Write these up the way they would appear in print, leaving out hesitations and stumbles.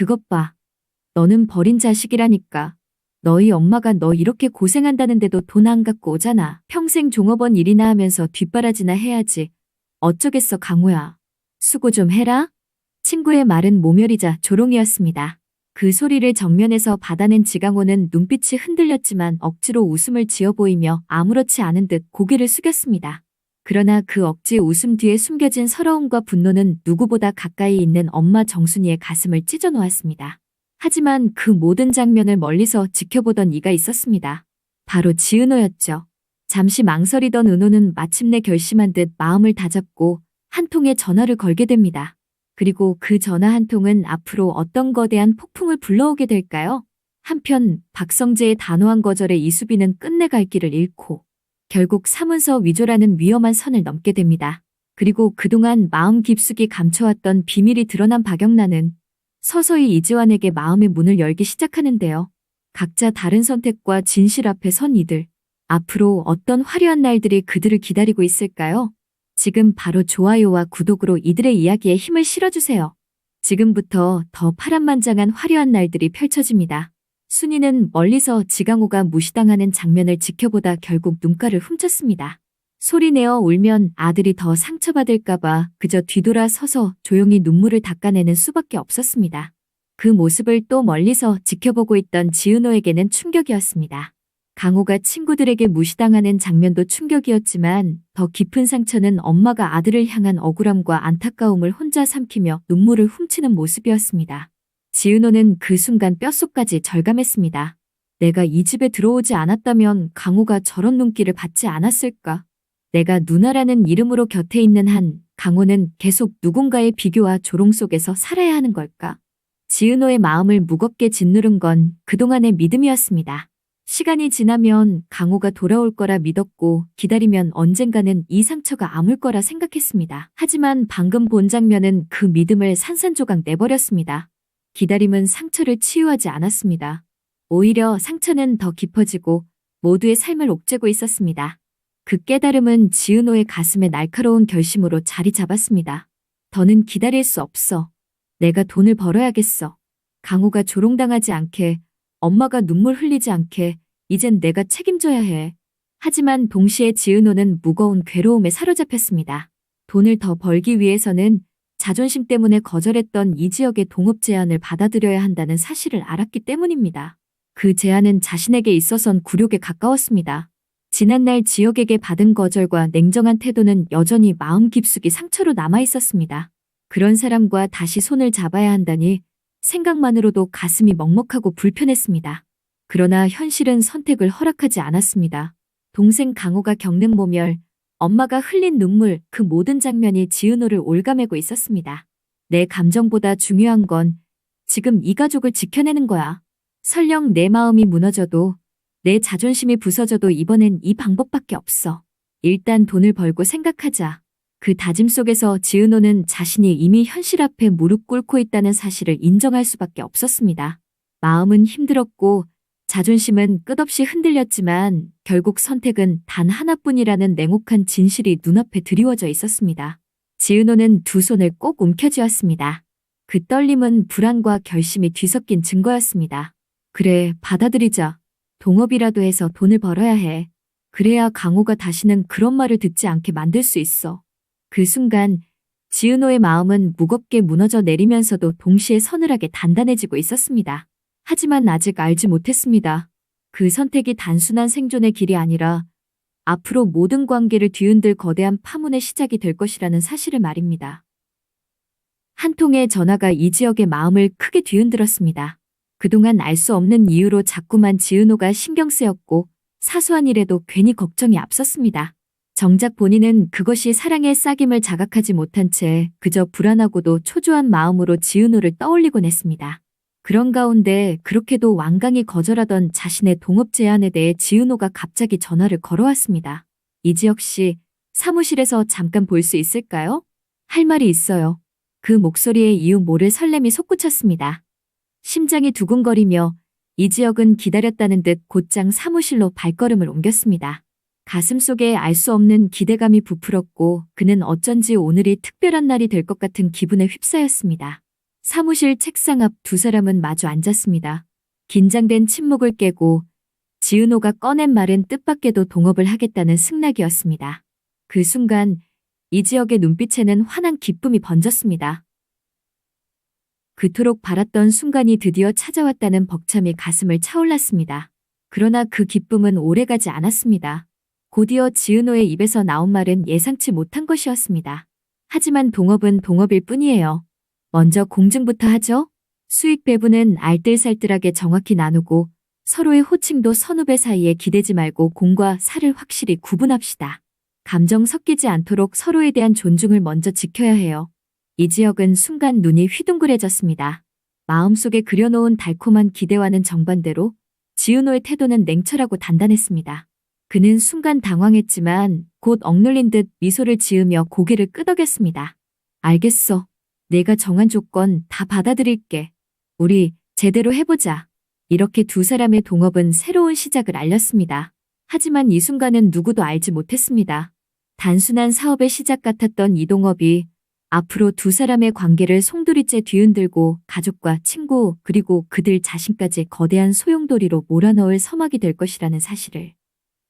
그것 봐. 너는 버린 자식이라니까. 너희 엄마가 너 이렇게 고생한다는데도 돈 안 갖고 오잖아. 평생 종업원 일이나 하면서 뒷바라지나 해야지. 어쩌겠어, 강호야. 수고 좀 해라. 친구의 말은 모멸이자 조롱이었습니다. 그 소리를 정면에서 받아낸 지강호는 눈빛이 흔들렸지만 억지로 웃음을 지어 보이며 아무렇지 않은 듯 고개를 숙였습니다. 그러나 그 억지 웃음 뒤에 숨겨진 서러움과 분노는 누구보다 가까이 있는 엄마 정순이의 가슴을 찢어 놓았습니다. 하지만 그 모든 장면을 멀리서 지켜보던 이가 있었습니다. 바로 지은호였죠. 잠시 망설이던 은호는 마침내 결심한 듯 마음을 다잡고 한 통의 전화를 걸게 됩니다. 그리고 그 전화 한 통은 앞으로 어떤 거대한 폭풍을 불러오게 될까요? 한편 박성재의 단호한 거절에 이수빈은 끝내 갈 길을 잃고 결국 사문서 위조라는 위험한 선을 넘게 됩니다. 그리고 그동안 마음 깊숙이 감춰왔던 비밀이 드러난 박영란은 서서히 이지환에게 마음의 문을 열기 시작하는데요. 각자 다른 선택과 진실 앞에 선 이들. 앞으로 어떤 화려한 날들이 그들을 기다리고 있을까요? 지금 바로 좋아요와 구독으로 이들의 이야기에 힘을 실어주세요. 지금부터 더 파란만장한 화려한 날들이 펼쳐집니다. 순이는 멀리서 지강호가 무시당하는 장면을 지켜보다 결국 눈가를 훔쳤습니다. 소리내어 울면 아들이 더 상처받을까봐 그저 뒤돌아 서서 조용히 눈물을 닦아내는 수밖에 없었습니다. 그 모습을 또 멀리서 지켜보고 있던 지은호에게는 충격이었습니다. 강호가 친구들에게 무시당하는 장면도 충격이었지만 더 깊은 상처는 엄마가 아들을 향한 억울함과 안타까움을 혼자 삼키며 눈물을 훔치는 모습이었습니다. 지은호는 그 순간 뼛속까지 절감했습니다. 내가 이 집에 들어오지 않았다면 강호가 저런 눈길을 받지 않았을까? 내가 누나라는 이름으로 곁에 있는 한 강호는 계속 누군가의 비교와 조롱 속에서 살아야 하는 걸까? 지은호의 마음을 무겁게 짓누른 건 그동안의 믿음이었습니다. 시간이 지나면 강호가 돌아올 거라 믿었고 기다리면 언젠가는 이 상처가 아물 거라 생각했습니다. 하지만 방금 본 장면은 그 믿음을 산산조각 내버렸습니다. 기다림은 상처를 치유하지 않았습니다. 오히려 상처는 더 깊어지고 모두의 삶을 옥죄고 있었습니다. 그 깨달음은 지은호의 가슴에 날카로운 결심으로 자리 잡았습니다. 더는 기다릴 수 없어. 내가 돈을 벌어야겠어. 강호가 조롱당하지 않게, 엄마가 눈물 흘리지 않게 이젠 내가 책임져야 해. 하지만 동시에 지은호는 무거운 괴로움에 사로잡혔습니다. 돈을 더 벌기 위해서는 자존심 때문에 거절했던 이 지역의 동업 제안을 받아들여야 한다는 사실을 알았기 때문입니다. 그 제안은 자신에게 있어선 굴욕에 가까웠습니다. 지난날 지역에게 받은 거절과 냉정한 태도는 여전히 마음 깊숙이 상처로 남아있었습니다. 그런 사람과 다시 손을 잡아야 한다니 생각만으로도 가슴이 먹먹하고 불편했습니다. 그러나 현실은 선택을 허락하지 않았습니다. 동생 강호가 겪는 모멸, 엄마가 흘린 눈물, 그 모든 장면이 지은호를 올가매고 있었습니다. 내 감정보다 중요한 건 지금 이 가족을 지켜내는 거야. 설령 내 마음이 무너져도 내 자존심이 부서져도 이번엔 이 방법밖에 없어. 일단 돈을 벌고 생각하자. 그 다짐 속에서 지은호는 자신이 이미 현실 앞에 무릎 꿇고 있다는 사실을 인정할 수밖에 없었습니다. 마음은 힘들었고 자존심은 끝없이 흔들렸지만 결국 선택은 단 하나뿐이라는 냉혹한 진실이 눈앞에 드리워져 있었습니다. 지은호는 두 손을 꼭 움켜쥐었습니다. 그 떨림은 불안과 결심이 뒤섞인 증거였습니다. 그래, 받아들이자. 동업이라도 해서 돈을 벌어야 해. 그래야 강호가 다시는 그런 말을 듣지 않게 만들 수 있어. 그 순간 지은호의 마음은 무겁게 무너져 내리면서도 동시에 서늘하게 단단해지고 있었습니다. 하지만 아직 알지 못했습니다. 그 선택이 단순한 생존의 길이 아니라 앞으로 모든 관계를 뒤흔들 거대한 파문의 시작이 될 것이라는 사실을 말입니다. 한 통의 전화가 이 지역의 마음을 크게 뒤흔들었습니다. 그동안 알 수 없는 이유로 자꾸만 지은호가 신경 쓰였고 사소한 일에도 괜히 걱정이 앞섰습니다. 정작 본인은 그것이 사랑의 싹임을 자각하지 못한 채 그저 불안하고도 초조한 마음으로 지은호를 떠올리곤 했습니다. 그런 가운데 그렇게도 완강히 거절하던 자신의 동업 제안에 대해 지은호가 갑자기 전화를 걸어왔습니다. 이지혁 씨, 사무실에서 잠깐 볼 수 있을까요? 할 말이 있어요. 그 목소리에 이유 모를 설렘이 솟구쳤습니다. 심장이 두근거리며 이지혁은 기다렸다는 듯 곧장 사무실로 발걸음을 옮겼습니다. 가슴속에 알 수 없는 기대감이 부풀었고 그는 어쩐지 오늘이 특별한 날이 될 것 같은 기분에 휩싸였습니다. 사무실 책상 앞 두 사람은 마주 앉았습니다. 긴장된 침묵을 깨고 지은호가 꺼낸 말은 뜻밖에도 동업을 하겠다는 승낙이었습니다. 그 순간 이지혁의 눈빛에는 환한 기쁨이 번졌습니다. 그토록 바랐던 순간이 드디어 찾아왔다는 벅참이 가슴을 차올랐습니다. 그러나 그 기쁨은 오래가지 않았습니다. 곧이어 지은호의 입에서 나온 말은 예상치 못한 것이었습니다. 하지만 동업은 동업일 뿐이에요. 먼저 공증부터 하죠. 수익 배분은 알뜰살뜰하게 정확히 나누고 서로의 호칭도 선후배 사이에 기대지 말고 공과 사를 확실히 구분합시다. 감정 섞이지 않도록 서로에 대한 존중을 먼저 지켜야 해요. 이지혁은 순간 눈이 휘둥그레졌습니다. 마음속에 그려놓은 달콤한 기대와는 정반대로 지은호의 태도는 냉철하고 단단했습니다. 그는 순간 당황했지만 곧 억눌린 듯 미소를 지으며 고개를 끄덕였습니다. 알겠어. 내가 정한 조건 다 받아들일게. 우리 제대로 해보자. 이렇게 두 사람의 동업은 새로운 시작을 알렸습니다. 하지만 이 순간은 누구도 알지 못했습니다. 단순한 사업의 시작 같았던 이 동업이 앞으로 두 사람의 관계를 송두리째 뒤흔들고 가족과 친구 그리고 그들 자신까지 거대한 소용돌이로 몰아넣을 서막이 될 것이라는 사실을.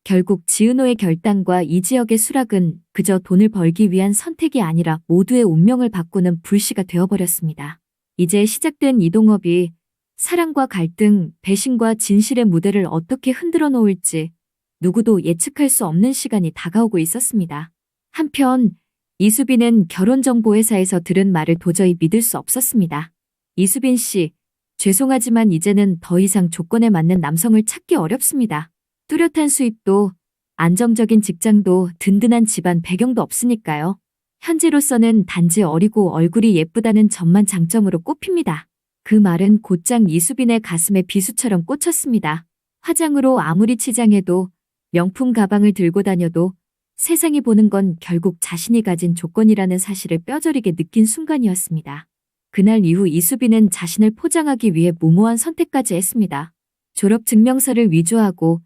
결국 지은호의 결단과 이지혁의 수락은 그저 돈을 벌기 위한 선택이 아니라 모두의 운명을 바꾸는 불씨가 되어버렸습니다. 이제 시작된 이 동업이 사랑과 갈등, 배신과 진실의 무대를 어떻게 흔들어 놓을지 누구도 예측할 수 없는 시간이 다가오고 있었습니다. 한편 이수빈은 결혼정보회사에서 들은 말을 도저히 믿을 수 없었습니다. 이수빈 씨, 죄송하지만 이제는 더 이상 조건에 맞는 남성을 찾기 어렵습니다. 뚜렷한 수입도, 안정적인 직장도, 든든한 집안 배경도 없으니까요. 현재로서는 단지 어리고 얼굴이 예쁘다는 점만 장점으로 꼽힙니다. 그 말은 곧장 이수빈의 가슴에 비수처럼 꽂혔습니다. 화장으로 아무리 치장해도 명품 가방을 들고 다녀도 세상이 보는 건 결국 자신이 가진 조건이라는 사실을 뼈저리게 느낀 순간이었습니다. 그날 이후 이수빈은 자신을 포장하기 위해 무모한 선택까지 했습니다. 졸업 증명서를 위조하고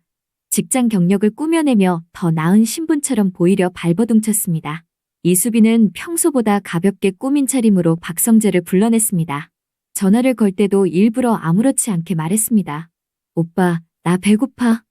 직장 경력을 꾸며내며 더 나은 신분처럼 보이려 발버둥쳤습니다. 이수빈은 평소보다 가볍게 꾸민 차림으로 박성재를 불러냈습니다. 전화를 걸 때도 일부러 아무렇지 않게 말했습니다. 오빠, 나 배고파.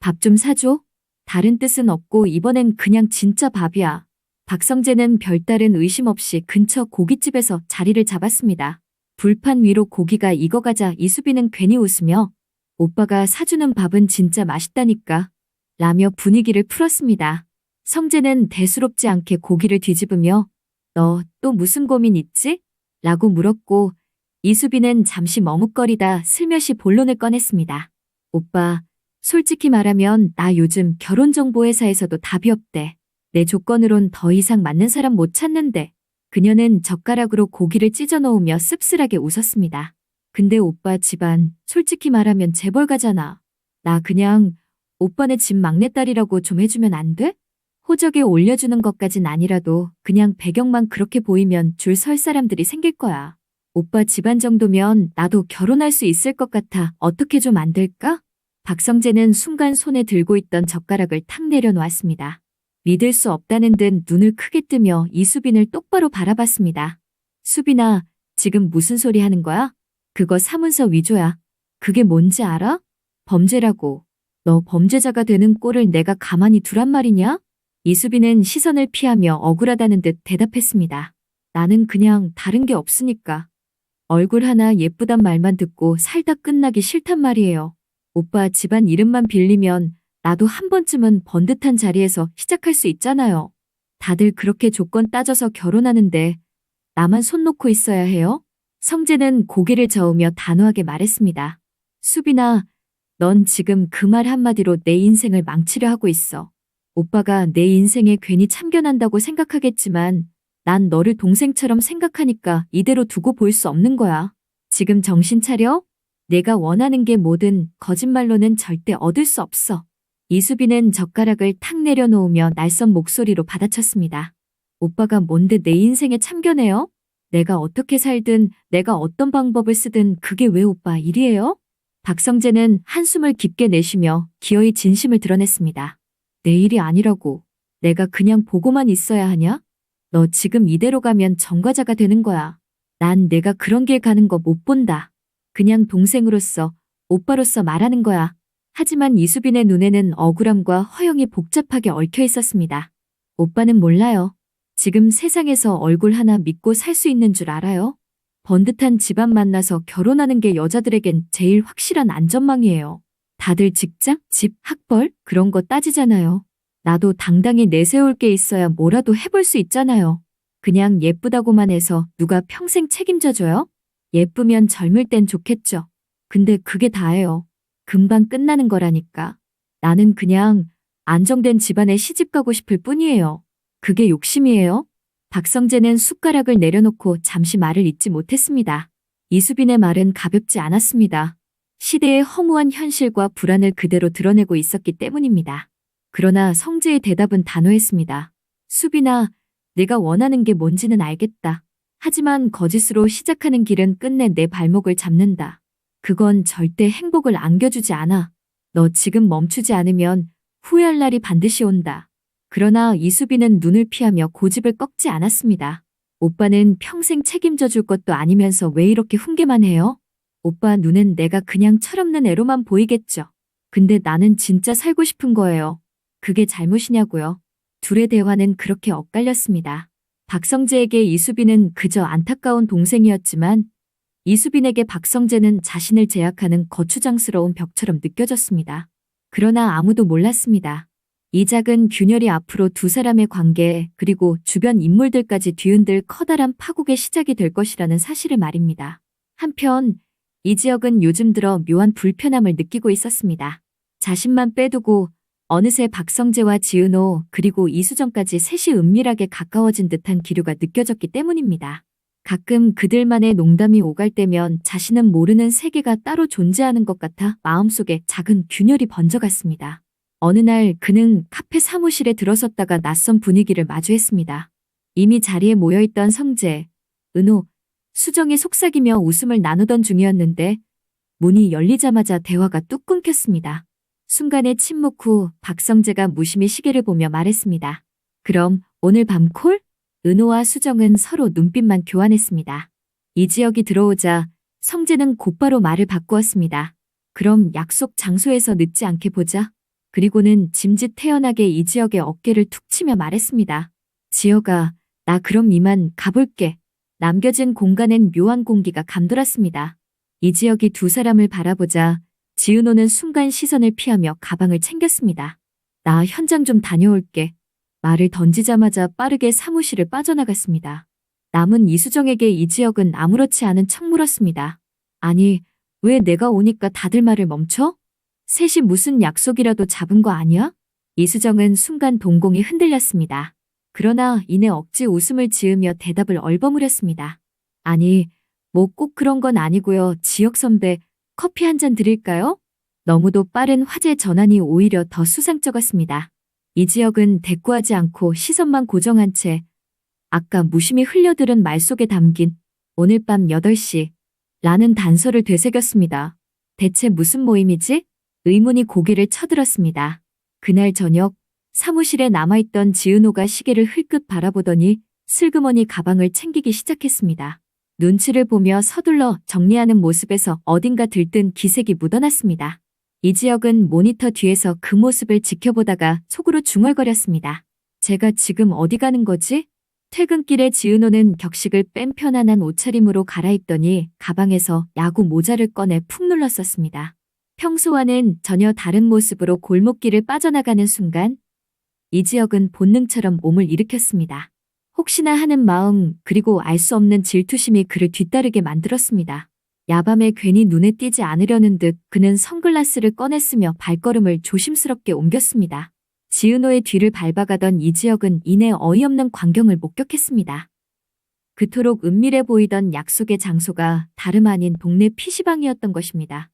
밥 좀 사줘? 다른 뜻은 없고 이번엔 그냥 진짜 밥이야. 박성재는 별다른 의심 없이 근처 고깃집에서 자리를 잡았습니다. 불판 위로 고기가 익어가자 이수빈은 괜히 웃으며 오빠가 사주는 밥은 진짜 맛있다니까 라며 분위기를 풀었습니다. 성재는 대수롭지 않게 고기를 뒤집으며 너 또 무슨 고민 있지? 라고 물었고 이수빈은 잠시 머뭇거리다 슬며시 본론을 꺼냈습니다. 오빠, 솔직히 말하면 나 요즘 결혼정보회사에서도 답이 없대. 내 조건으론 더 이상 맞는 사람 못 찾는데. 그녀는 젓가락으로 고기를 찢어 놓으며 씁쓸하게 웃었습니다. 근데 오빠 집안 솔직히 말하면 재벌가잖아. 나 그냥 오빠네 집 막내딸이라고 좀 해주면 안 돼? 호적에 올려주는 것까진 아니라도 그냥 배경만 그렇게 보이면 줄 설 사람들이 생길 거야. 오빠 집안 정도면 나도 결혼할 수 있을 것 같아. 어떻게 좀 안 될까? 박성재는 순간 손에 들고 있던 젓가락을 탁 내려놓았습니다. 믿을 수 없다는 듯 눈을 크게 뜨며 이수빈을 똑바로 바라봤습니다. 수빈아, 지금 무슨 소리 하는 거야? 그거 사문서 위조야. 그게 뭔지 알아? 범죄라고. 너 범죄자가 되는 꼴을 내가 가만히 두란 말이냐? 이수빈은 시선을 피하며 억울하다는 듯 대답했습니다. 나는 그냥 다른 게 없으니까. 얼굴 하나 예쁘단 말만 듣고 살다 끝나기 싫단 말이에요. 오빠 집안 이름만 빌리면 나도 한 번쯤은 번듯한 자리에서 시작할 수 있잖아요. 다들 그렇게 조건 따져서 결혼하는데 나만 손 놓고 있어야 해요? 성재는 고개를 저으며 단호하게 말했습니다. 수빈아, 넌 지금 그 말 한마디로 내 인생을 망치려 하고 있어. 오빠가 내 인생에 괜히 참견한다고 생각하겠지만 난 너를 동생처럼 생각하니까 이대로 두고 볼 수 없는 거야. 지금 정신 차려? 내가 원하는 게 뭐든 거짓말로는 절대 얻을 수 없어. 이수빈은 젓가락을 탁 내려놓으며 날선 목소리로 받아쳤습니다. 오빠가 뭔데 내 인생에 참견해요? 내가 어떻게 살든 내가 어떤 방법을 쓰든 그게 왜 오빠 일이에요? 박성재는 한숨을 깊게 내쉬며 기어이 진심을 드러냈습니다. 내 일이 아니라고. 내가 그냥 보고만 있어야 하냐? 너 지금 이대로 가면 전과자가 되는 거야. 난 내가 그런 길 가는 거 못 본다. 그냥 동생으로서, 오빠로서 말하는 거야. 하지만 이수빈의 눈에는 억울함과 허영이 복잡하게 얽혀 있었습니다. 오빠는 몰라요. 지금 세상에서 얼굴 하나 믿고 살 수 있는 줄 알아요? 번듯한 집안 만나서 결혼하는 게 여자들에겐 제일 확실한 안전망이에요. 다들 직장, 집, 학벌 그런 거 따지잖아요. 나도 당당히 내세울 게 있어야 뭐라도 해볼 수 있잖아요. 그냥 예쁘다고만 해서 누가 평생 책임져줘요? 예쁘면 젊을 땐 좋겠죠. 근데 그게 다예요. 금방 끝나는 거라니까. 나는 그냥 안정된 집안에 시집가고 싶을 뿐이에요. 그게 욕심이에요? 박성재는 숟가락을 내려놓고 잠시 말을 잇지 못했습니다. 이수빈의 말은 가볍지 않았습니다. 시대의 허무한 현실과 불안을 그대로 드러내고 있었기 때문입니다. 그러나 성재의 대답은 단호했습니다. 수빈아, 내가 원하는 게 뭔지는 알겠다. 하지만 거짓으로 시작하는 길은 끝내 내 발목을 잡는다. 그건 절대 행복을 안겨주지 않아. 너 지금 멈추지 않으면 후회할 날이 반드시 온다. 그러나 이수빈은 눈을 피하며 고집을 꺾지 않았습니다. 오빠는 평생 책임져 줄 것도 아니면서 왜 이렇게 훈계만 해요? 오빠 눈엔 내가 그냥 철없는 애로만 보이겠죠. 근데 나는 진짜 살고 싶은 거예요. 그게 잘못이냐고요. 둘의 대화는 그렇게 엇갈렸습니다. 박성재에게 이수빈은 그저 안타까운 동생이었지만 이수빈에게 박성재는 자신을 제약하는 거추장스러운 벽처럼 느껴졌습니다. 그러나 아무도 몰랐습니다. 이 작은 균열이 앞으로 두 사람의 관계 그리고 주변 인물들까지 뒤흔들 커다란 파국의 시작이 될 것이라는 사실을 말입니다. 한편 이 지역은 요즘 들어 묘한 불편함을 느끼고 있었습니다. 자신만 빼두고 어느새 박성재와 지은호 그리고 이수정까지 셋이 은밀하게 가까워진 듯한 기류가 느껴졌기 때문입니다. 가끔 그들만의 농담이 오갈 때면 자신은 모르는 세계가 따로 존재하는 것 같아 마음속에 작은 균열이 번져갔습니다. 어느 날 그는 카페 사무실에 들어섰다가 낯선 분위기를 마주했습니다. 이미 자리에 모여있던 성재, 은호, 수정이 속삭이며 웃음을 나누던 중이었는데 문이 열리자마자 대화가 뚝 끊겼습니다. 순간의 침묵 후 박성재가 무심히 시계를 보며 말했습니다. 그럼 오늘 밤 콜? 은호와 수정은 서로 눈빛만 교환했습니다. 이 지역이 들어오자 성재는 곧바로 말을 바꾸었습니다. 그럼 약속 장소에서 늦지 않게 보자. 그리고는 짐짓 태연하게 이 지역의 어깨를 툭 치며 말했습니다. 지역아, 나 그럼 이만 가볼게. 남겨진 공간엔 묘한 공기가 감돌았습니다. 이 지역이 두 사람을 바라보자 지은호는 순간 시선을 피하며 가방을 챙겼습니다. 나 현장 좀 다녀올게. 말을 던지자마자 빠르게 사무실을 빠져나갔습니다. 남은 이수정에게 이 지역은 아무렇지 않은 척 물었습니다. 아니, 왜 내가 오니까 다들 말을 멈춰? 셋이 무슨 약속이라도 잡은 거 아니야? 이수정은 순간 동공이 흔들렸습니다. 그러나 이내 억지 웃음을 지으며 대답을 얼버무렸습니다. 아니, 뭐 꼭 그런 건 아니고요. 지역 선배, 커피 한 잔 드릴까요? 너무도 빠른 화제 전환이 오히려 더 수상쩍었습니다. 이 지역은 대꾸하지 않고 시선만 고정한 채 아까 무심히 흘려들은 말 속에 담긴 오늘 밤 8시 라는 단서를 되새겼습니다. 대체 무슨 모임이지? 의문이 고개를 쳐들었습니다. 그날 저녁 사무실에 남아있던 지은호가 시계를 흘끗 바라보더니 슬그머니 가방을 챙기기 시작했습니다. 눈치를 보며 서둘러 정리하는 모습에서 어딘가 들뜬 기색이 묻어났습니다. 이 지역은 모니터 뒤에서 그 모습을 지켜보다가 속으로 중얼거렸습니다. 제가 지금 어디 가는 거지? 퇴근길에 지은호는 격식을 뺀 편안한 옷차림으로 갈아입더니 가방에서 야구 모자를 꺼내 푹 눌렀었습니다. 평소와는 전혀 다른 모습으로 골목길을 빠져나가는 순간 이 지역은 본능처럼 몸을 일으켰습니다. 혹시나 하는 마음 그리고 알 수 없는 질투심이 그를 뒤따르게 만들었습니다. 야밤에 괜히 눈에 띄지 않으려는 듯 그는 선글라스를 꺼냈으며 발걸음을 조심스럽게 옮겼습니다. 지은호의 뒤를 밟아가던 이 지역은 이내 어이없는 광경을 목격했습니다. 그토록 은밀해 보이던 약속의 장소가 다름 아닌 동네 PC방이었던 것입니다.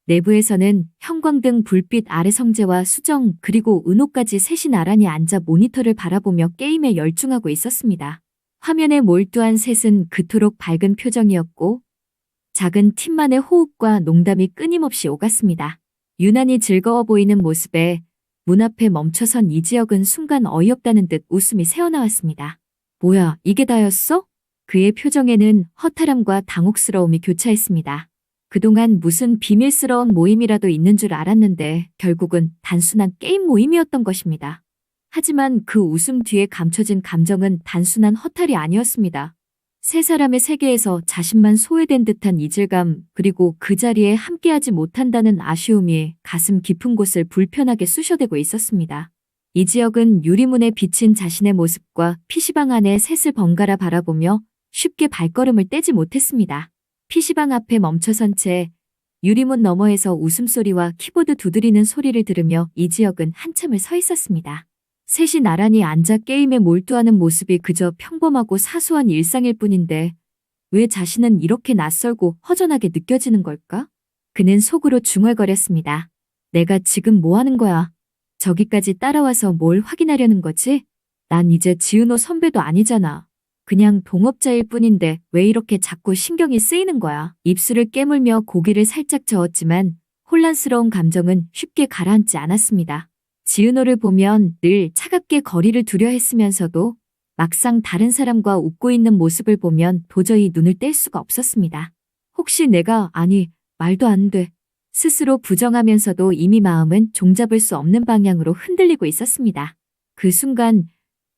내부에서는 형광등 불빛 아래 성재와 수정 그리고 은호까지 셋이 나란히 앉아 모니터를 바라보며 게임에 열중하고 있었습니다. 화면에 몰두한 셋은 그토록 밝은 표정이었고 작은 팀만의 호흡과 농담이 끊임없이 오갔습니다. 유난히 즐거워 보이는 모습에 문 앞에 멈춰선 이 지역은 순간 어이없다는 듯 웃음이 새어나왔습니다. 뭐야, 이게 다였어? 그의 표정에는 허탈함과 당혹스러움이 교차했습니다. 그동안 무슨 비밀스러운 모임이라도 있는 줄 알았는데 결국은 단순한 게임 모임이었던 것입니다. 하지만 그 웃음 뒤에 감춰진 감정은 단순한 허탈이 아니었습니다. 세 사람의 세계에서 자신만 소외된 듯한 이질감, 그리고 그 자리에 함께하지 못한다는 아쉬움이 가슴 깊은 곳을 불편하게 쑤셔대고 있었습니다. 이지혁은 유리문에 비친 자신의 모습과 PC방 안에 셋을 번갈아 바라보며 쉽게 발걸음을 떼지 못했습니다. PC방 앞에 멈춰선 채 유리문 너머에서 웃음소리와 키보드 두드리는 소리를 들으며 이지혁은 한참을 서 있었습니다. 셋이 나란히 앉아 게임에 몰두하는 모습이 그저 평범하고 사소한 일상일 뿐인데 왜 자신은 이렇게 낯설고 허전하게 느껴지는 걸까? 그는 속으로 중얼거렸습니다. 내가 지금 뭐 하는 거야? 저기까지 따라와서 뭘 확인하려는 거지? 난 이제 지은호 선배도 아니잖아. 그냥 동업자일 뿐인데 왜 이렇게 자꾸 신경이 쓰이는 거야? 입술을 깨물며 고기를 살짝 저었지만 혼란스러운 감정은 쉽게 가라앉지 않았습니다. 지은호를 보면 늘 차갑게 거리를 두려 했으면서도 막상 다른 사람과 웃고 있는 모습을 보면 도저히 눈을 뗄 수가 없었습니다. 혹시 내가 말도 안 돼. 스스로 부정하면서도 이미 마음은 종잡을 수 없는 방향으로 흔들리고 있었습니다. 그 순간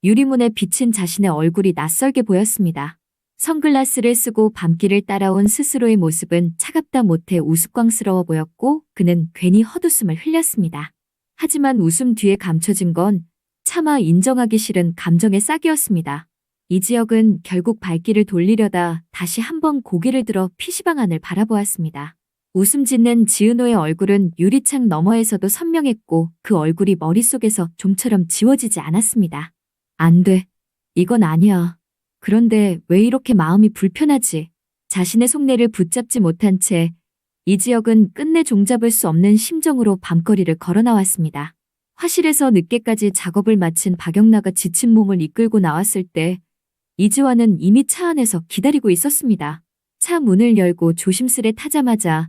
유리문에 비친 자신의 얼굴이 낯설게 보였습니다. 선글라스를 쓰고 밤길을 따라온 스스로의 모습은 차갑다 못해 우스꽝스러워 보였고 그는 괜히 헛웃음을 흘렸습니다. 하지만 웃음 뒤에 감춰진 건 차마 인정하기 싫은 감정의 싹이었습니다. 이지혁은 결국 발길을 돌리려다 다시 한번 고개를 들어 PC방 안을 바라보았습니다. 웃음 짓는 지은호의 얼굴은 유리창 너머에서도 선명했고 그 얼굴이 머릿속에서 좀처럼 지워지지 않았습니다. 안 돼. 이건 아니야. 그런데 왜 이렇게 마음이 불편하지? 자신의 속내를 붙잡지 못한 채 이지혁은 끝내 종잡을 수 없는 심정으로 밤거리를 걸어 나왔습니다. 화실에서 늦게까지 작업을 마친 박영나가 지친 몸을 이끌고 나왔을 때 이지환은 이미 차 안에서 기다리고 있었습니다. 차 문을 열고 조심스레 타자마자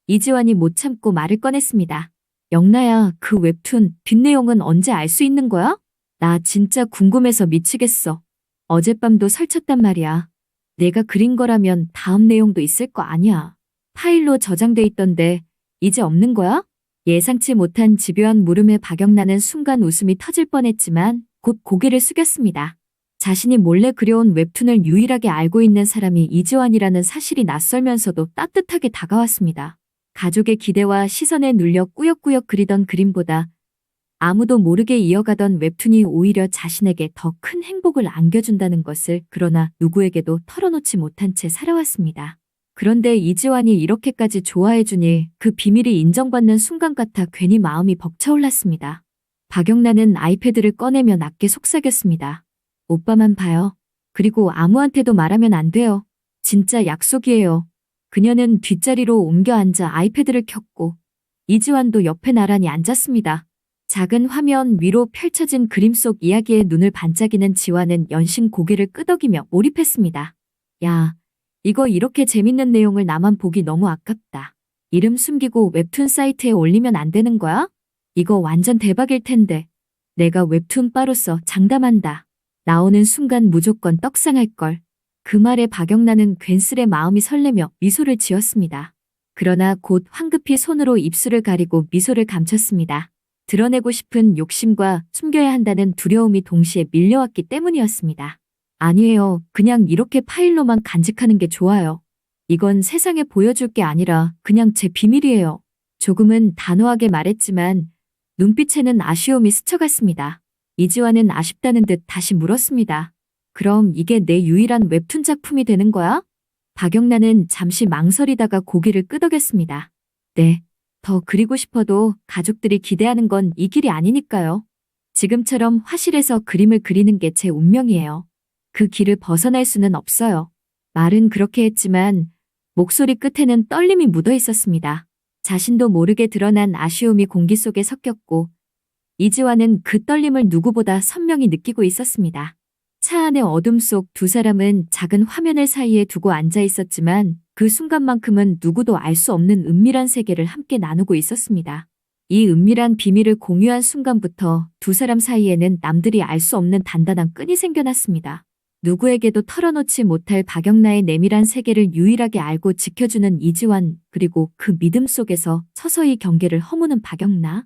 이지환이 못 참고 말을 꺼냈습니다. 영나야, 그 웹툰 뒷내용은 언제 알 수 있는 거야? 나 진짜 궁금해서 미치겠어. 어젯밤도 설쳤단 말이야. 내가 그린 거라면 다음 내용도 있을 거 아니야. 파일로 저장돼 있던데 이제 없는 거야? 예상치 못한 집요한 물음에 박영란은 순간 웃음이 터질 뻔했지만 곧 고개를 숙였습니다. 자신이 몰래 그려온 웹툰을 유일하게 알고 있는 사람이 이지환이라는 사실이 낯설면서도 따뜻하게 다가왔습니다. 가족의 기대와 시선에 눌려 꾸역꾸역 그리던 그림보다 아무도 모르게 이어가던 웹툰이 오히려 자신에게 더 큰 행복을 안겨준다는 것을 그러나 누구에게도 털어놓지 못한 채 살아왔습니다. 그런데 이지환이 이렇게까지 좋아해주니 그 비밀이 인정받는 순간 같아 괜히 마음이 벅차올랐습니다. 박영란은 아이패드를 꺼내며 낮게 속삭였습니다. 오빠만 봐요. 그리고 아무한테도 말하면 안 돼요. 진짜 약속이에요. 그녀는 뒷자리로 옮겨 앉아 아이패드를 켰고 이지환도 옆에 나란히 앉았습니다. 작은 화면 위로 펼쳐진 그림 속 이야기에 눈을 반짝이는 지환은 연신 고개를 끄덕이며 몰입했습니다. 야, 이거 이렇게 재밌는 내용을 나만 보기 너무 아깝다. 이름 숨기고 웹툰 사이트에 올리면 안 되는 거야? 이거 완전 대박일 텐데. 내가 웹툰 빠로써 장담한다. 나오는 순간 무조건 떡상할걸. 그 말에 박영란은 괜스레 마음이 설레며 미소를 지었습니다. 그러나 곧 황급히 손으로 입술을 가리고 미소를 감췄습니다. 드러내고 싶은 욕심과 숨겨야 한다는 두려움이 동시에 밀려왔기 때문이었습니다. 아니에요. 그냥 이렇게 파일로만 간직하는 게 좋아요. 이건 세상에 보여줄 게 아니라 그냥 제 비밀이에요. 조금은 단호하게 말했지만 눈빛에는 아쉬움이 스쳐갔습니다. 이지환은 아쉽다는 듯 다시 물었습니다. 그럼 이게 내 유일한 웹툰 작품이 되는 거야? 박영란은 잠시 망설이다가 고개를 끄덕였습니다. 네. 더 그리고 싶어도 가족들이 기대하는 건 이 길이 아니니까요. 지금처럼 화실에서 그림을 그리는 게 제 운명이에요. 그 길을 벗어날 수는 없어요. 말은 그렇게 했지만 목소리 끝에는 떨림이 묻어 있었습니다. 자신도 모르게 드러난 아쉬움이 공기 속에 섞였고 이지환은 그 떨림을 누구보다 선명히 느끼고 있었습니다. 차 안의 어둠 속 두 사람은 작은 화면을 사이에 두고 앉아 있었지만 그 순간만큼은 누구도 알 수 없는 은밀한 세계를 함께 나누고 있었습니다. 이 은밀한 비밀을 공유한 순간부터 두 사람 사이에는 남들이 알 수 없는 단단한 끈이 생겨났습니다. 누구에게도 털어놓지 못할 박영나의 내밀한 세계를 유일하게 알고 지켜주는 이지환, 그리고 그 믿음 속에서 서서히 경계를 허무는 박영나.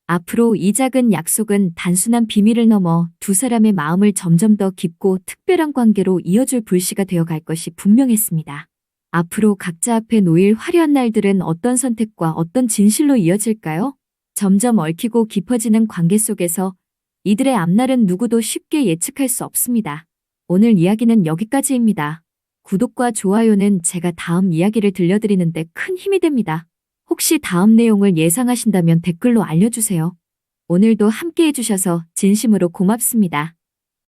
앞으로 이 작은 약속은 단순한 비밀을 넘어 두 사람의 마음을 점점 더 깊고 특별한 관계로 이어줄 불씨가 되어 갈 것이 분명했습니다. 앞으로 각자 앞에 놓일 화려한 날들은 어떤 선택과 어떤 진실로 이어질까요? 점점 얽히고 깊어지는 관계 속에서 이들의 앞날은 누구도 쉽게 예측할 수 없습니다. 오늘 이야기는 여기까지입니다. 구독과 좋아요는 제가 다음 이야기를 들려드리는데 큰 힘이 됩니다. 혹시 다음 내용을 예상하신다면 댓글로 알려주세요. 오늘도 함께 해주셔서 진심으로 고맙습니다.